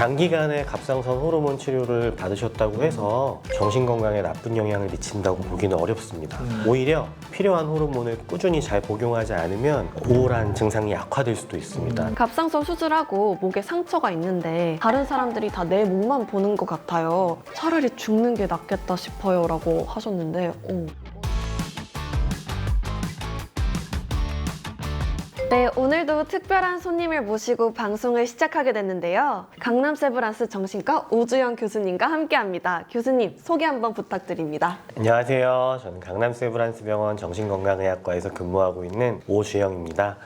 장기간의 갑상선 호르몬 치료를 받으셨다고 해서 정신건강에 나쁜 영향을 미친다고 보기는 어렵습니다. 오히려 필요한 호르몬을 꾸준히 잘 복용하지 않으면 우울한 증상이 약화될 수도 있습니다. 갑상선 수술하고 목에 상처가 있는데 다른 사람들이 다 내 목만 보는 것 같아요. 차라리 죽는 게 낫겠다 싶어요 라고 하셨는데 네, 오늘도 특별한 손님을 모시고 방송을 시작하게 됐는데요. 강남세브란스 정신과 오주영 교수님과 함께합니다. 교수님, 소개 한번 부탁드립니다. 안녕하세요. 저는 강남세브란스병원 정신건강의학과에서 근무하고 있는 오주영입니다.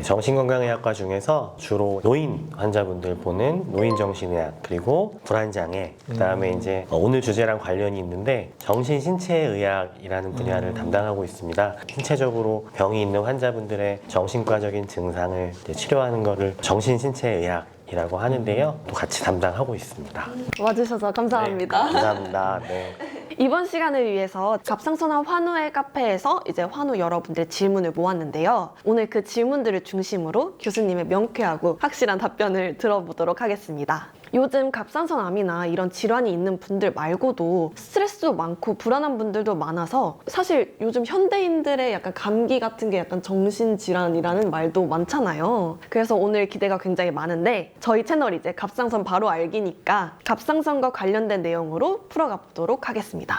정신건강의학과 중에서 주로 노인 환자분들 보는 노인정신의학, 그리고 불안장애, 그다음에 이제 오늘 주제랑 관련이 있는데 정신신체의학이라는 분야를 담당하고 있습니다. 신체적으로 병이 있는 환자분들의 정신과적인 증상을 치료하는 거를 정신신체의학이라고 하는데요. 또 같이 담당하고 있습니다. 와주셔서 감사합니다. 네, 감사합니다. 네. 이번 시간을 위해서 갑상선암 환우의 카페에서 이제 환우 여러분들의 질문을 모았는데요. 오늘 그 질문들을 중심으로 교수님의 명쾌하고 확실한 답변을 들어보도록 하겠습니다. 요즘 갑상선암이나 이런 질환이 있는 분들 말고도 스트레스도 많고 불안한 분들도 많아서 사실 요즘 현대인들의 약간 감기 같은 게 약간 정신질환이라는 말도 많잖아요. 그래서 오늘 기대가 굉장히 많은데 저희 채널 이제 갑상선 바로 알기니까 갑상선과 관련된 내용으로 풀어가보도록 하겠습니다.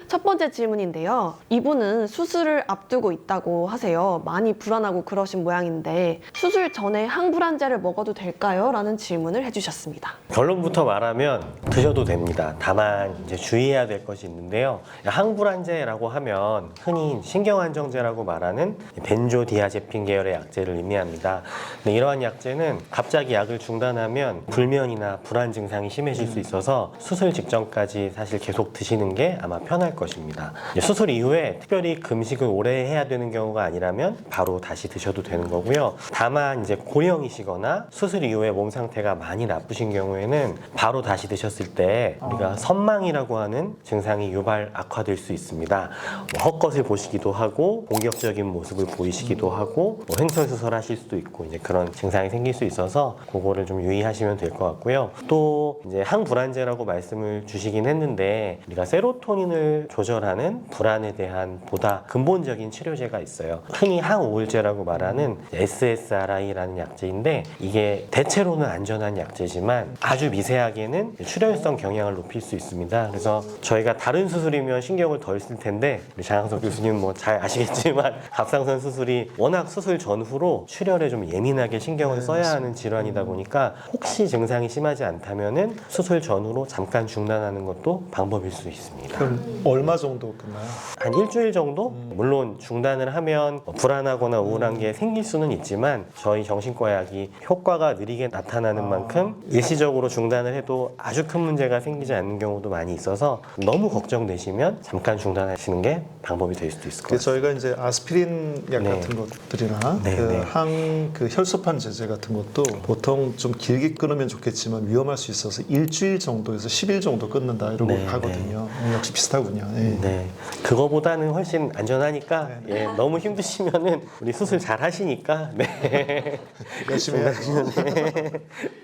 첫 번째 질문인데요. 이분은 수술을 앞두고 있다고 하세요. 많이 불안하고 그러신 모양인데 수술 전에 항불안제를 먹어도 될까요? 라는 질문을 해주셨습니다. 결론부터 말하면 드셔도 됩니다. 다만 이제 주의해야 될 것이 있는데요. 항불안제라고 하면 흔히 신경안정제라고 말하는 벤조디아제핀 계열의 약제를 의미합니다. 근데 이러한 약제는 갑자기 약을 중단하면 불면이나 불안 증상이 심해질 수 있어서 수술 직전까지 사실 계속 드시는 게 아마 편할 것입니다. 수술 이후에 특별히 금식을 오래 해야 되는 경우가 아니라면 바로 다시 드셔도 되는 거고요. 다만 이제 고령이시거나 수술 이후에 몸 상태가 많이 나쁘신 경우에는 바로 다시 드셨을 때 우리가 선망이라고 하는 증상이 유발 악화될 수 있습니다. 헛것을 보시기도 하고 공격적인 모습을 보이시기도 하고 횡설수설하실 수도 있고 이제 그런 증상이 생길 수 있어서 그거를 좀 유의하시면 될 것 같고요. 또 이제 항불안제라고 말씀을 주시긴 했는데 우리가 세로토닌을 조절하는 불안에 대한 보다 근본적인 치료제가 있어요. 흔히 항우울제라고 말하는 SSRI라는 약제인데 이게 대체로는 안전한 약제지만 아주 미세하게는 출혈성 경향을 높일 수 있습니다. 그래서 저희가 다른 수술이면 신경을 덜 쓸 텐데 우리 장항석 교수님 뭐 잘 아시겠지만 갑상선 수술이 워낙 수술 전후로 출혈에 좀 예민하게 신경을 써야 하는 질환이다 보니까 혹시 증상이 심하지 않다면은 수술 전후로 잠깐 중단하는 것도 방법일 수 있습니다. 그럼 얼마 정도 끝나요? 한 일주일 정도? 물론 중단을 하면 불안하거나 우울한 게 생길 수는 있지만 저희 정신과약이 효과가 느리게 나타나는 만큼 일시적으로 중단을 해도 아주 큰 문제가 생기지 않는 경우도 많이 있어서 너무 걱정되시면 잠깐 중단하시는 게 방법이 될 수도 있을 것 같아요. 저희가 이제 아스피린 약 네. 같은 것들이나 네, 네. 그 혈소판 제제 같은 것도 보통 좀 길게 끊으면 좋겠지만 위험할 수 있어서 일주일 정도에서 10일 정도 끊는다 이러고 네, 하거든요. 역시 비슷하군요. 네. 네, 그거보다는 훨씬 안전하니까 예, 너무 힘드시면은 우리 수술 잘 하시니까 네. 열심히 해야죠.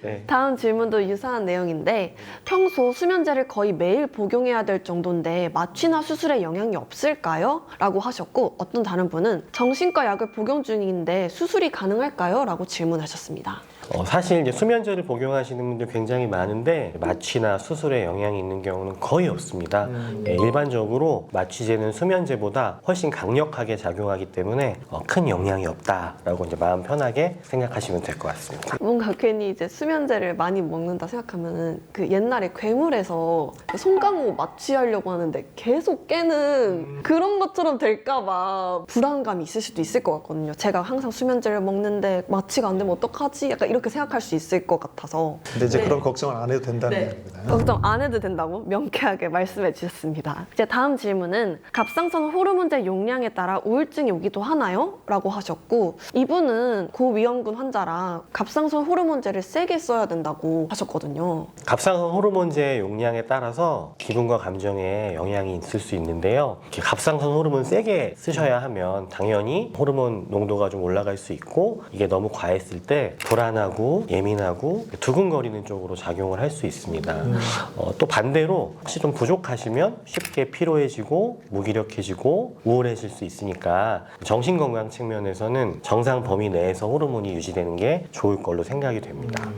네. 다음 질문도 유사한 내용인데 평소 수면제를 거의 매일 복용해야 될 정도인데 마취나 수술에 영향이 없을까요? 라고 하셨고 어떤 다른 분은 정신과 약을 복용 중인데 수술이 가능할까요? 라고 질문하셨습니다. 사실 이제 수면제를 복용하시는 분들 굉장히 많은데 마취나 수술에 영향이 있는 경우는 거의 없습니다. 예, 일반적으로 마취제는 수면제보다 훨씬 강력하게 작용하기 때문에 큰 영향이 없다라고 이제 마음 편하게 생각하시면 될 것 같습니다. 뭔가 괜히 이제 수면제를 많이 먹는다 생각하면은 그 옛날에 괴물에서 그 송강호 마취하려고 하는데 계속 깨는 그런 것처럼 될까봐 불안감이 있을 수도 있을 것 같거든요. 제가 항상 수면제를 먹는데 마취가 안 되면 어떡하지? 약간 이렇게 이렇게 생각할 수 있을 것 같아서 근데 이제 네. 그런 걱정을 안 해도 된다는 네. 얘기입니다. 걱정 안 해도 된다고 명쾌하게 말씀해 주셨습니다. 이제 다음 질문은 갑상선 호르몬제 용량에 따라 우울증이 오기도 하나요? 라고 하셨고 이분은 고위험군 환자라 갑상선 호르몬제를 세게 써야 된다고 하셨거든요. 갑상선 호르몬제 용량에 따라서 기분과 감정에 영향이 있을 수 있는데요. 이렇게 갑상선 호르몬 세게 쓰셔야 하면 당연히 호르몬 농도가 좀 올라갈 수 있고 이게 너무 과했을 때 불안하고 예민하고 두근거리는 쪽으로 작용을 할 수 있습니다. 또 반대로 혹시 좀 부족하시면 쉽게 피로해지고 무기력해지고 우울해질 수 있으니까 정신건강 측면에서는 정상 범위 내에서 호르몬이 유지되는 게 좋을 걸로 생각이 됩니다.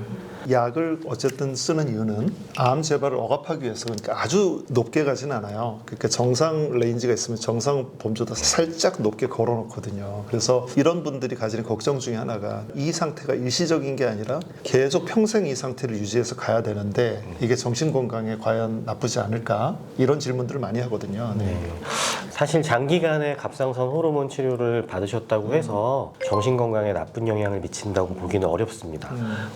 약을 어쨌든 쓰는 이유는 암 재발을 억압하기 위해서 그러니까 아주 높게 가지는 않아요. 그러니까 정상 레인지가 있으면 정상 범주보다 살짝 높게 걸어놓거든요. 그래서 이런 분들이 가지는 걱정 중에 하나가 이 상태가 일시적인 게 아니라 계속 평생 이 상태를 유지해서 가야 되는데 이게 정신 건강에 과연 나쁘지 않을까 이런 질문들을 많이 하거든요. 네. 사실 장기간의 갑상선 호르몬 치료를 받으셨다고 해서 정신 건강에 나쁜 영향을 미친다고 보기는 어렵습니다.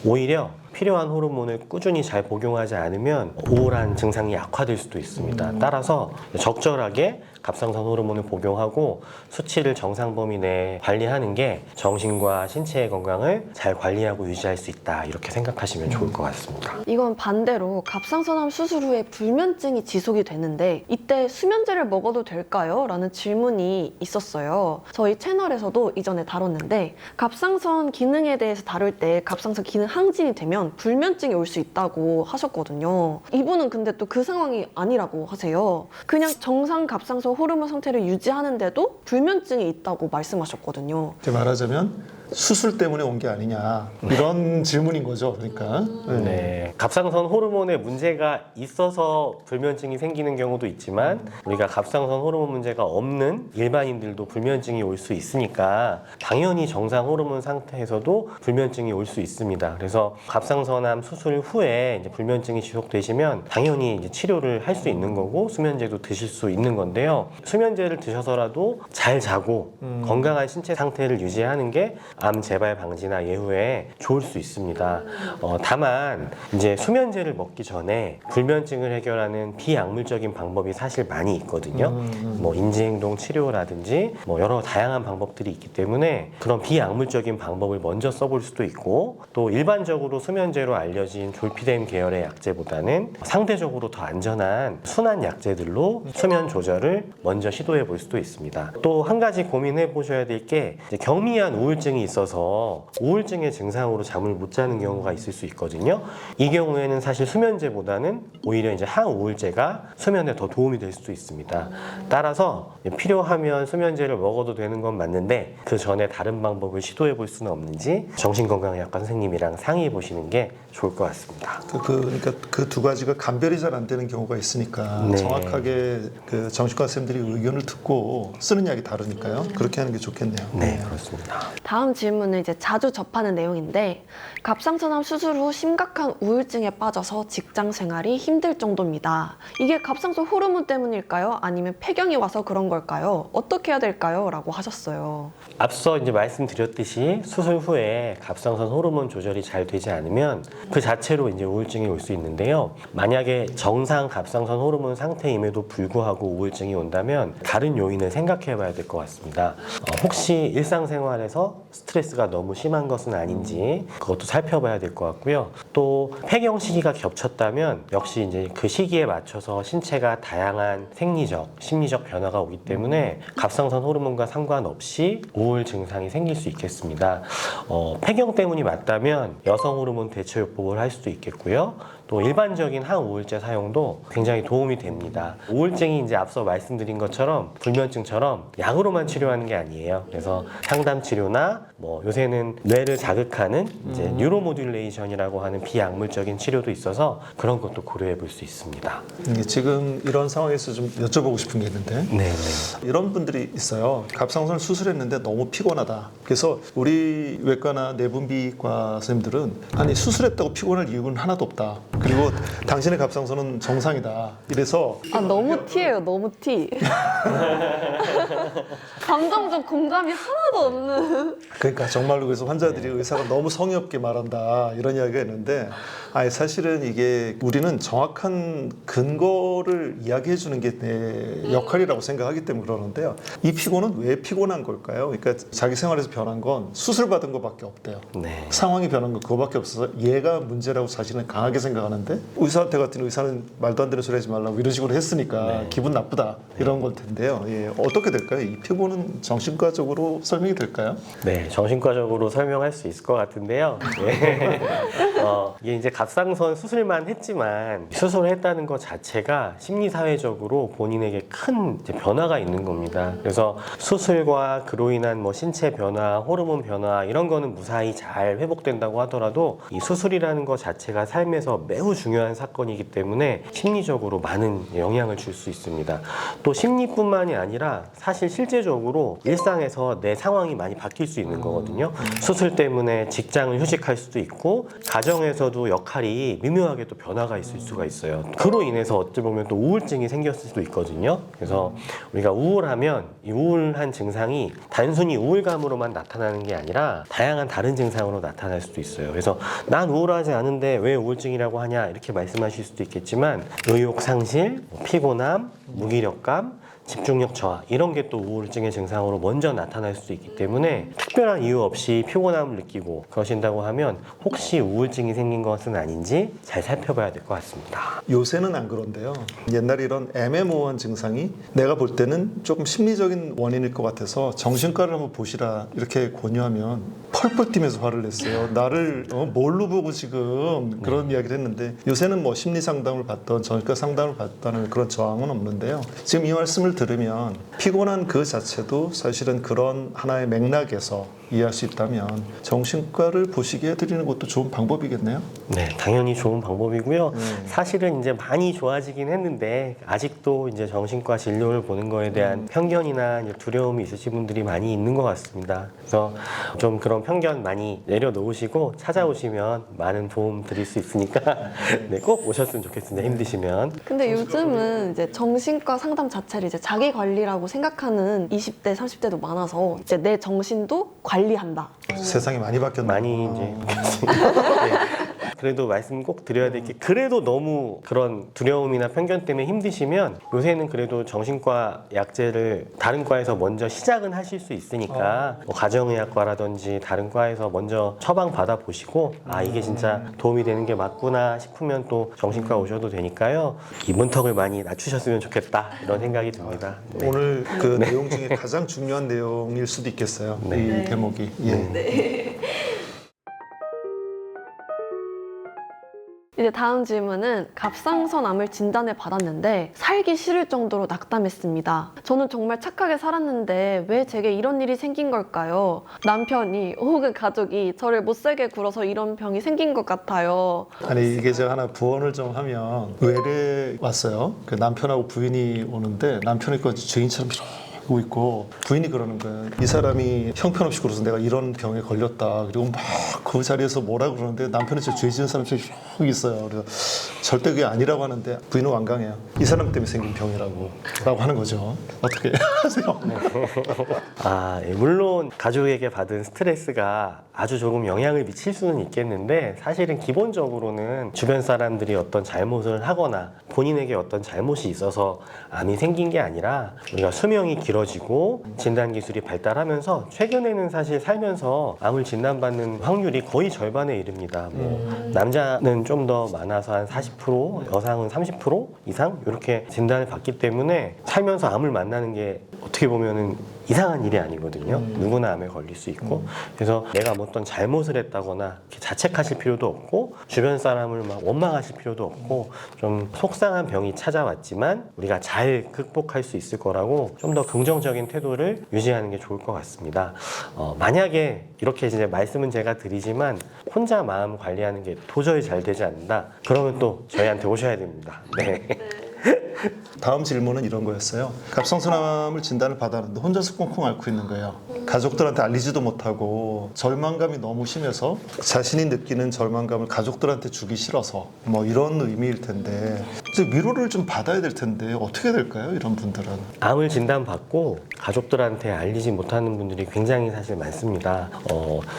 오히려 필요한 호르몬을 꾸준히 잘 복용하지 않으면 우울한 증상이 약화될 수도 있습니다. 따라서 적절하게 갑상선 호르몬을 복용하고 수치를 정상 범위 내에 관리하는 게 정신과 신체의 건강을 잘 관리하고 유지할 수 있다 이렇게 생각하시면 좋을 것 같습니다. 이건 반대로 갑상선암 수술 후에 불면증이 지속이 되는데 이때 수면제를 먹어도 될까요? 라는 질문이 있었어요. 저희 채널에서도 이전에 다뤘는데 갑상선 기능에 대해서 다룰 때 갑상선 기능 항진이 되면 불면증이 올 수 있다고 하셨거든요. 이분은 근데 또 그 상황이 아니라고 하세요. 그냥 정상 갑상선 호르몬 상태를 유지하는데도 불면증이 있다고 말씀하셨거든요. 이렇게 말하자면 수술 때문에 온 게 아니냐 이런 질문인 거죠. 그러니까 네, 갑상선 호르몬에 문제가 있어서 불면증이 생기는 경우도 있지만 우리가 갑상선 호르몬 문제가 없는 일반인들도 불면증이 올 수 있으니까 당연히 정상 호르몬 상태에서도 불면증이 올 수 있습니다. 그래서 갑상선암 수술 후에 이제 불면증이 지속되시면 당연히 이제 치료를 할 수 있는 거고 수면제도 드실 수 있는 건데요. 수면제를 드셔서라도 잘 자고 건강한 신체 상태를 유지하는 게 암 재발 방지나 예후에 좋을 수 있습니다. 다만 이제 수면제를 먹기 전에 불면증을 해결하는 비약물적인 방법이 사실 많이 있거든요. 뭐 인지행동 치료라든지 뭐 여러 다양한 방법들이 있기 때문에 그런 비약물적인 방법을 먼저 써볼 수도 있고 또 일반적으로 수면제로 알려진 졸피뎀 계열의 약제보다는 상대적으로 더 안전한 순한 약제들로 수면 조절을 먼저 시도해 볼 수도 있습니다. 또 한 가지 고민해 보셔야 될 게 경미한 우울증이 있어서 우울증의 증상으로 잠을 못 자는 경우가 있을 수 있거든요. 이 경우에는 사실 수면제보다는 오히려 이제 항우울제가 수면에 더 도움이 될 수도 있습니다. 따라서 필요하면 수면제를 먹어도 되는 건 맞는데 그 전에 다른 방법을 시도해 볼 수는 없는지 정신건강의학과 선생님이랑 상의해 보시는 게 좋을 것 같습니다. 그러니까 그 두 가지가 감별이 잘 안 되는 경우가 있으니까 네. 정확하게 그 정신과 선생님들이 의견을 듣고 쓰는 약이 다르니까요. 그렇게 하는 게 좋겠네요. 네, 그렇습니다. 다음 질문은 이제 자주 접하는 내용인데 갑상선암 수술 후 심각한 우울증에 빠져서 직장 생활이 힘들 정도입니다. 이게 갑상선 호르몬 때문일까요? 아니면 폐경이 와서 그런 걸까요? 어떻게 해야 될까요? 라고 하셨어요. 앞서 이제 말씀드렸듯이 수술 후에 갑상선 호르몬 조절이 잘 되지 않으면 그 자체로 이제 우울증이 올 수 있는데요. 만약에 정상 갑상선 호르몬 상태임에도 불구하고 우울증이 온다면 다른 요인을 생각해 봐야 될 것 같습니다. 혹시 일상생활에서 스트레스가 너무 심한 것은 아닌지 그것도 살펴봐야 될 것 같고요. 또 폐경 시기가 겹쳤다면 역시 이제 그 시기에 맞춰서 신체가 다양한 생리적, 심리적 변화가 오기 때문에 갑상선 호르몬과 상관없이 우울 증상이 생길 수 있겠습니다. 폐경 때문이 맞다면 여성 호르몬 대체요법을 할 수도 있겠고요. 또 일반적인 항우울제 사용도 굉장히 도움이 됩니다. 우울증이 이제 앞서 말씀드린 것처럼 불면증처럼 약으로만 치료하는 게 아니에요. 그래서 상담 치료나 뭐 요새는 뇌를 자극하는 이제 뉴로모듈레이션이라고 하는 비약물적인 치료도 있어서 그런 것도 고려해 볼 수 있습니다. 지금 이런 상황에서 좀 여쭤보고 싶은 게 있는데 네. 이런 분들이 있어요. 갑상선을 수술했는데 너무 피곤하다. 그래서 우리 외과나 내분비과 선생님들은 아니 수술했다고 피곤할 이유는 하나도 없다. 그리고 당신의 갑상선은 정상이다. 이래서 아, 너무 티예요, 너무 티. 감정적 공감이 하나도 없는. 그러니까 정말로 그래서 환자들이 의사가 너무 성의 없게 말한다 이런 이야기가 있는데 아니 사실은 이게 우리는 정확한 근거를 이야기해 주는 게 내 역할이라고 생각하기 때문에 그러는데요. 이 피곤은 왜 피곤한 걸까요? 그러니까 자기 생활에서 변한 건 수술 받은 것밖에 없대요. 네. 상황이 변한 건 그거밖에 없어서 얘가 문제라고 자신은 강하게 생각하는데 의사한테 같은 의사는 말도 안 되는 소리 하지 말라고 이런 식으로 했으니까 기분 나쁘다 이런 걸 텐데요. 예, 어떻게 될까요? 이 피곤은 정신과적으로 설명이 될까요? 네, 정신과적으로 설명할 수 있을 것 같은데요. 예. 이게 이제 갑상선 수술만 했지만 수술을 했다는 것 자체가 심리사회적으로 본인에게 큰 이제 변화가 있는 겁니다. 그래서 수술과 그로 인한 뭐 신체 변화, 호르몬 변화 이런 거는 무사히 잘 회복된다고 하더라도 이 수술이라는 것 자체가 삶에서 매우 중요한 사건이기 때문에 심리적으로 많은 영향을 줄 수 있습니다. 또 심리뿐만이 아니라 사실 실제적으로 일상에서 내 상황이 많이 바뀔 수 있는 거거든요. 수술 때문에 직장을 휴직할 수도 있고 가정에서도 역할이 미묘하게 또 변화가 있을 수가 있어요. 그로 인해서 어찌 보면 또 우울증이 생겼을 수도 있거든요. 그래서 우리가 우울하면 이 우울한 증상이 단순히 우울감으로만 나타나는 게 아니라 다양한 다른 증상으로 나타날 수도 있어요. 그래서 난 우울하지 않은데 왜 우울증이라고 하냐 이렇게 말씀하실 수도 있겠지만 의욕 상실, 피곤함, 무기력감, 집중력 저하 이런 게 또 우울증의 증상으로 먼저 나타날 수도 있기 때문에 특별한 이유 없이 피곤함을 느끼고 그러신다고 하면 혹시 우울증이 생긴 것은 아닌지 잘 살펴봐야 될 것 같습니다. 요새는 안 그런데요. 옛날에 이런 애매모호한 증상이 내가 볼 때는 조금 심리적인 원인일 것 같아서 정신과를 한번 보시라 이렇게 권유하면 펄펄 뛰면서 화를 냈어요. 나를 뭘로 보고 지금 그런 이야기를 했는데 요새는 뭐 심리 상담을 받던 정신과 상담을 받다는 그런 저항은 없는데요. 지금 이 말씀을 들으면 피곤한 그 자체도 사실은 그런 하나의 맥락에서 이해할 수 있다면 정신과를 보시게 해드리는 것도 좋은 방법이겠네요. 네, 당연히 좋은 방법이고요. 사실은 이제 많이 좋아지긴 했는데 아직도 이제 정신과 진료를 보는 거에 대한 편견이나 이제 두려움이 있으신 분들이 많이 있는 것 같습니다. 그래서 좀 그런 편견 많이 내려놓으시고 찾아오시면 많은 도움 드릴 수 있으니까 네, 꼭 오셨으면 좋겠습니다. 힘드시면. 근데 요즘은 이제 정신과 상담 자체를 이제 자기 관리라고 생각하는 20대, 30대도 많아서 이제 내 정신도 관리한다. 세상이 많이 바뀌었네요. 많이 이제 바뀌었습니다. 네. 그래도 말씀 꼭 드려야 될 게 그래도 너무 그런 두려움이나 편견 때문에 힘드시면 요새는 그래도 정신과 약제를 다른 과에서 먼저 시작은 하실 수 있으니까 뭐 가정의학과라든지 다른 과에서 먼저 처방 받아 보시고 아 이게 진짜 도움이 되는 게 맞구나 싶으면 또 정신과 오셔도 되니까요. 기분턱을 많이 낮추셨으면 좋겠다 이런 생각이 듭니다. 네. 오늘 그 내용 중에 가장 중요한 내용일 수도 있겠어요. 네. 이 대목이. 예. 이제 다음 질문은 갑상선암을 진단을 받았는데 살기 싫을 정도로 낙담했습니다. 저는 정말 착하게 살았는데 왜 제게 이런 일이 생긴 걸까요? 남편이 혹은 가족이 저를 못살게 굴어서 이런 병이 생긴 것 같아요. 아니 이게 제가 하나 부언을 좀 하면 외래 왔어요. 그 남편하고 부인이 오는데 남편이 그 죄인처럼 이러고 있고 부인이 그러는 거예요. 이 사람이 형편없이 그래서 내가 이런 병에 걸렸다. 그리고 막 그 자리에서 뭐라 그러는데 남편은 진짜 죄 지은 사람처럼 이러고 있어요. 그래서 절대 그게 아니라고 하는데 부인은 완강해요. 이 사람 때문에 생긴 병이라고 하는 거죠. 어떻게 하세요? 아, 예, 물론 가족에게 받은 스트레스가 아주 조금 영향을 미칠 수는 있겠는데 사실은 기본적으로는 주변 사람들이 어떤 잘못을 하거나 본인에게 어떤 잘못이 있어서 암이 생긴 게 아니라 우리가 수명이 길어지고 진단 기술이 발달하면서 최근에는 사실 살면서 암을 진단받는 확률이 거의 절반에 이릅니다. 뭐 남자는 좀 더 많아서 한 40%, 여성은 30% 이상 이렇게 진단을 받기 때문에 살면서 암을 만나는 게 어떻게 보면은 이상한 일이 아니거든요. 누구나 암에 걸릴 수 있고 그래서 내가 뭐 어떤 잘못을 했다거나 이렇게 자책하실 필요도 없고 주변 사람을 막 원망하실 필요도 없고 좀 속상한 병이 찾아왔지만 우리가 잘 극복할 수 있을 거라고 좀 더 긍정적인 태도를 유지하는 게 좋을 것 같습니다. 만약에 이렇게 이제 말씀은 제가 드리지만 혼자 마음 관리하는 게 도저히 잘 되지 않는다. 그러면 또 저희한테 오셔야 됩니다. 네. 다음 질문은 이런 거였어요. 갑상선암을 진단을 받았는데 혼자서 꽁꽁 앓고 있는 거예요. 가족들한테 알리지도 못하고 절망감이 너무 심해서 자신이 느끼는 절망감을 가족들한테 주기 싫어서 뭐 이런 의미일 텐데 이제 위로를 좀 받아야 될 텐데 어떻게 될까요? 이런 분들은. 암을 진단받고 가족들한테 알리지 못하는 분들이 굉장히 사실 많습니다.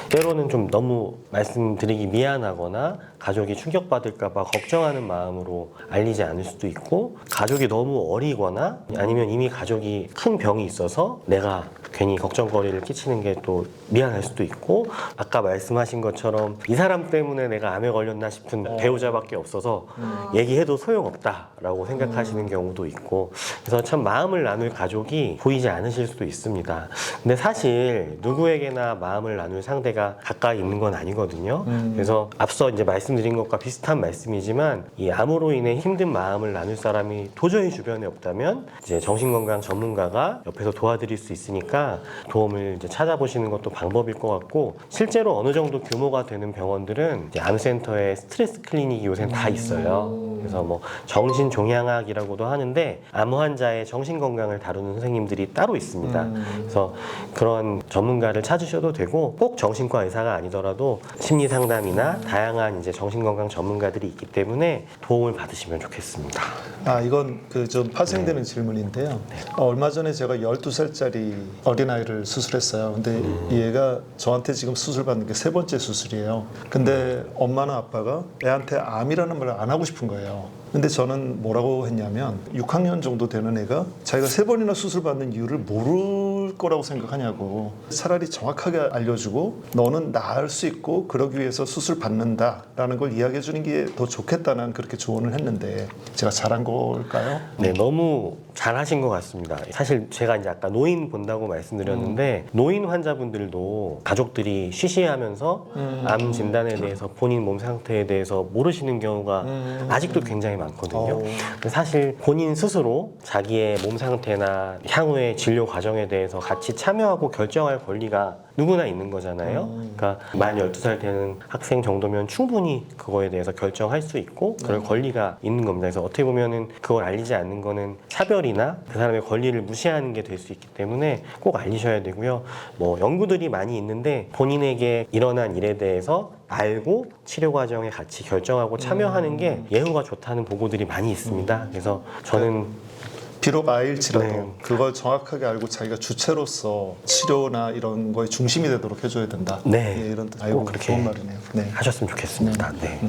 때로는 좀 너무 말씀드리기 미안하거나 가족이 충격받을까봐 걱정하는 마음으로 알리지 않을 수도 있고, 가족이 너무 어리거나 아니면 이미 가족이 큰 병이 있어서 내가 괜히 걱정거리를 끼치는 게 또 미안할 수도 있고, 아까 말씀하신 것처럼 이 사람 때문에 내가 암에 걸렸나 싶은 배우자밖에 없어서 얘기해도 소용없다라고 생각하시는 경우도 있고, 그래서 참 마음을 나눌 가족이 보이지 않으실 수도 있습니다. 근데 사실 누구에게나 마음을 나눌 상대가 가까이 있는 건 아니거든요. 그래서 앞서 이제 말씀드린 것과 비슷한 말씀이지만, 이 암으로 인해 힘든 마음을 나눌 사람이 도저히 주변에 없다면 이제 정신건강 전문가가 옆에서 도와드릴 수 있으니까 도움을 이제 찾아보시는 것도 방법일 것 같고, 실제로 어느 정도 규모가 되는 병원들은 이제 암센터에 스트레스 클리닉이 요새는 다 있어요. 그래서 뭐 정신종양학이라고도 하는데 암 환자의 정신건강을 다루는 선생님들이 따로 있습니다. 그래서 그런 전문가를 찾으셔도 되고, 꼭 정신과 의사가 아니더라도 심리상담이나 다양한 이제 정신건강 전문가들이 있기 때문에 도움을 받으시면 좋겠습니다. 이건 그 좀 파생되는 질문인데요. 얼마 전에 제가 12살짜리 어린아이를 수술했어요. 근데 얘가 저한테 지금 수술 받는 게 3번째 수술이에요. 근데 엄마나 아빠가 애한테 암이라는 말을 안 하고 싶은 거예요. 근데 저는 뭐라고 했냐면 6학년 정도 되는 애가 자기가 3번이나 수술 받는 이유를 모를 거라고 생각하냐고. 차라리 정확하게 알려주고 너는 나을 수 있고 그러기 위해서 수술 받는다라는 걸 이야기해 주는 게 더 좋겠다는 그렇게 조언을 했는데 제가 잘한 걸까요? 네, 너무 잘하신 것 같습니다. 사실 제가 이제 아까 노인 본다고 말씀드렸는데 노인 환자분들도 가족들이 쉬쉬하면서 암 진단에 대해서 본인 몸 상태에 대해서 모르시는 경우가 아직도 굉장히 많거든요. 근데 사실 본인 스스로 자기의 몸 상태나 향후의 진료 과정에 대해서 같이 참여하고 결정할 권리가 누구나 있는 거잖아요. 그러니까 만 12살 되는 학생 정도면 충분히 그거에 대해서 결정할 수 있고 그럴 권리가 있는 겁니다. 그래서 어떻게 보면은 그걸 알리지 않는 거는 차별이나 그 사람의 권리를 무시하는 게 될 수 있기 때문에 꼭 알리셔야 되고요. 뭐 연구들이 많이 있는데 본인에게 일어난 일에 대해서 알고 치료 과정에 같이 결정하고 참여하는 게 예후가 좋다는 보고들이 많이 있습니다. 그래서 저는 비록 아일지라도 네. 그걸 정확하게 알고 자기가 주체로서 치료나 이런 거에 중심이 되도록 해줘야 된다. 네. 예, 이런 꼭 아이고 그렇게 좋은 말이네요. 네. 하셨으면 좋겠습니다. 네.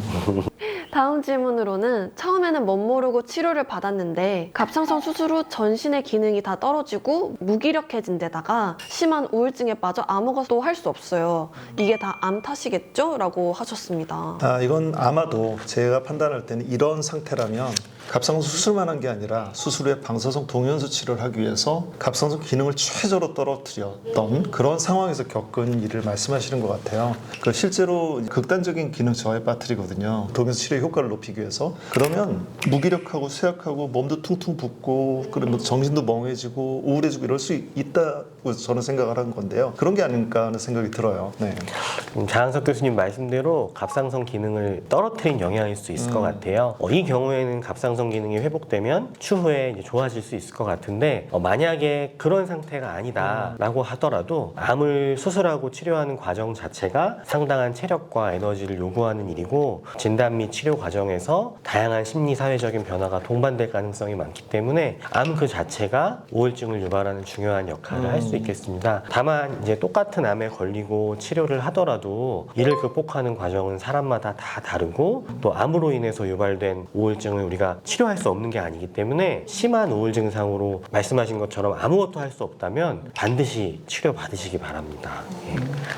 다음 질문으로는 처음에는 멋모르고 치료를 받았는데 갑상선 수술 후 전신의 기능이 다 떨어지고 무기력해진 데다가 심한 우울증에 빠져 아무것도 할 수 없어요. 이게 다 암 탓이겠죠? 라고 하셨습니다. 이건 아마도 제가 판단할 때는 이런 상태라면 갑상선 수술만 한 게 아니라 수술 후에 방사선 동연수 치료를 하기 위해서 갑상선 기능을 최저로 떨어뜨렸던 그런 상황에서 겪은 일을 말씀하시는 것 같아요. 그 실제로 극단적인 기능 저하에 빠뜨리거든요. 동연수 치료의 효과를 높이기 위해서. 그러면 무기력하고 쇠약하고 몸도 퉁퉁 붓고 그리고 정신도 멍해지고 우울해지고 이럴 수 있다고 저는 생각을 하는 건데요. 그런 게 아닐까 하는 생각이 들어요. 네. 장한석 교수님 말씀대로 갑상선 기능을 떨어뜨린 영향일 수 있을 것 같아요. 이 경우에는 갑상선 기능이 회복되면 추후에 이제 좋아질 수 있을 것 같은데 만약에 그런 상태가 아니다라고 하더라도 암을 수술하고 치료하는 과정 자체가 상당한 체력과 에너지를 요구하는 일이고 진단 및 치료 과정에서 다양한 심리 사회적인 변화가 동반될 가능성이 많기 때문에 암 그 자체가 우울증을 유발하는 중요한 역할을 할 수 있겠습니다. 다만 이제 똑같은 암에 걸리고 치료를 하더라도 이를 극복하는 과정은 사람마다 다 다르고 또 암으로 인해서 유발된 우울증을 우리가 치료할 수 없는 게 아니기 때문에 심한 우울 증상으로 말씀하신 것처럼 아무것도 할 수 없다면 반드시 치료 받으시기 바랍니다.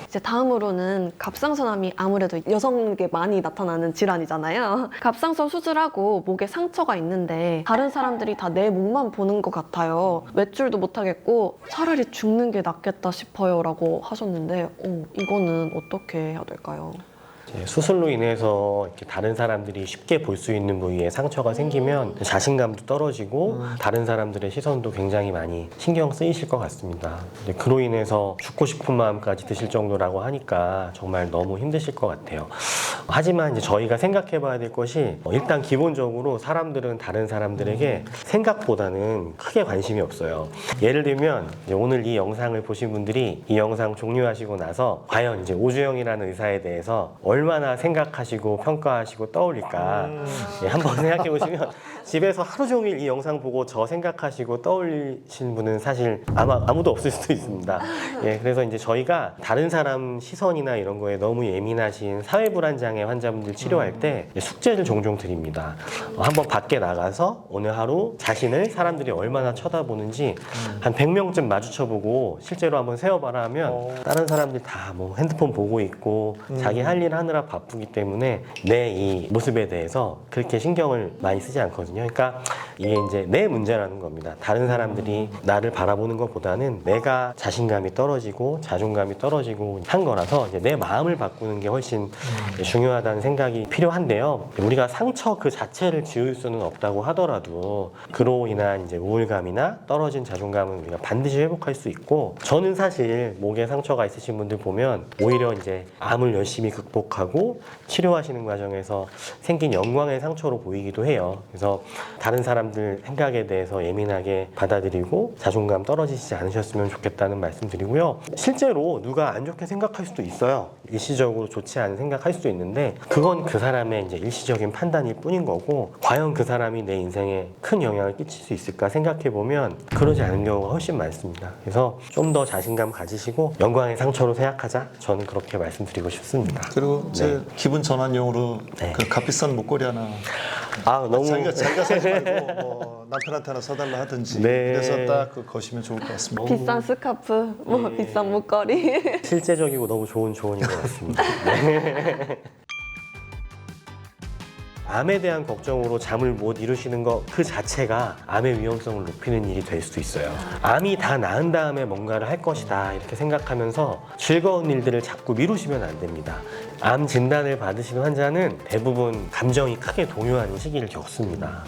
이제 다음으로는 갑상선암이 아무래도 여성에게 많이 나타나는 질환이잖아요. 갑상선 수술하고 목에 상처가 있는데 다른 사람들이 다 내 목만 보는 것 같아요. 외출도 못하겠고 차라리 죽는 게 낫겠다 싶어요 라고 하셨는데 이거는 어떻게 해야 될까요? 수술로 인해서 이렇게 다른 사람들이 쉽게 볼 수 있는 부위에 상처가 생기면 자신감도 떨어지고 다른 사람들의 시선도 굉장히 많이 신경 쓰이실 것 같습니다. 그로 인해서 죽고 싶은 마음까지 드실 정도라고 하니까 정말 너무 힘드실 것 같아요. 하지만 이제 저희가 생각해 봐야 될 것이 일단 기본적으로 사람들은 다른 사람들에게 생각보다는 크게 관심이 없어요. 예를 들면 이제 오늘 이 영상을 보신 분들이 이 영상 종료하시고 나서 과연 이제 오주영이라는 의사에 대해서 얼마나 생각하시고 평가하시고 떠올릴까 한번 생각해 보시면 집에서 하루 종일 이 영상 보고 저 생각하시고 떠올리신 분은 사실 아마 아무도 없을 수도 있습니다. 그래서 이제 저희가 다른 사람 시선이나 이런 거에 너무 예민하신 사회불안장애 환자분들 치료할 때 숙제를 종종 드립니다. 한번 밖에 나가서 오늘 하루 자신을 사람들이 얼마나 쳐다보는지 한 100명쯤 마주쳐보고 실제로 한번 세어봐라 하면 다른 사람들이 다 뭐 핸드폰 보고 있고 자기 할 일 하느라 바쁘기 때문에 내 이 모습에 대해서 그렇게 신경을 많이 쓰지 않거든요. 그러니까 이게 이제 내 문제라는 겁니다. 다른 사람들이 나를 바라보는 것보다는 내가 자신감이 떨어지고 자존감이 떨어지고 한 거라서 이제 내 마음을 바꾸는 게 훨씬 중요하다는 생각이 필요한데요. 우리가 상처 그 자체를 지울 수는 없다고 하더라도 그로 인한 이제 우울감이나 떨어진 자존감은 우리가 반드시 회복할 수 있고, 저는 사실 목에 상처가 있으신 분들 보면 오히려 이제 암을 열심히 극복하고 치료하시는 과정에서 생긴 영광의 상처로 보이기도 해요. 그래서 다른 사람들 생각에 대해서 예민하게 받아들이고 자존감 떨어지시지 않으셨으면 좋겠다는 말씀 드리고요. 실제로 누가 안 좋게 생각할 수도 있어요. 일시적으로 좋지 않은 생각할 수도 있는데 그건 그 사람의 이제 일시적인 판단일 뿐인 거고, 과연 그 사람이 내 인생에 큰 영향을 끼칠 수 있을까 생각해 보면 그러지 않은 경우가 훨씬 많습니다. 그래서 좀 더 자신감 가지시고 영광의 상처로 생각하자, 저는 그렇게 말씀드리고 싶습니다. 그리고 제 기분 전환용으로 그 값비싼 목걸이 하나 너무 자기가 사지 말고 뭐 남편한테 하나 사달라 하든지 그래서 딱 그 거시면 좋을 것 같습니다. 비싼 스카프, 뭐 비싼 목걸이. 실제적이고 너무 좋은 조언인 것 같습니다. 암에 대한 걱정으로 잠을 못 이루시는 것 그 자체가 암의 위험성을 높이는 일이 될 수도 있어요. 암이 다 나은 다음에 뭔가를 할 것이다 이렇게 생각하면서 즐거운 일들을 자꾸 미루시면 안 됩니다. 암 진단을 받으시는 환자는 대부분 감정이 크게 동요하는 시기를 겪습니다.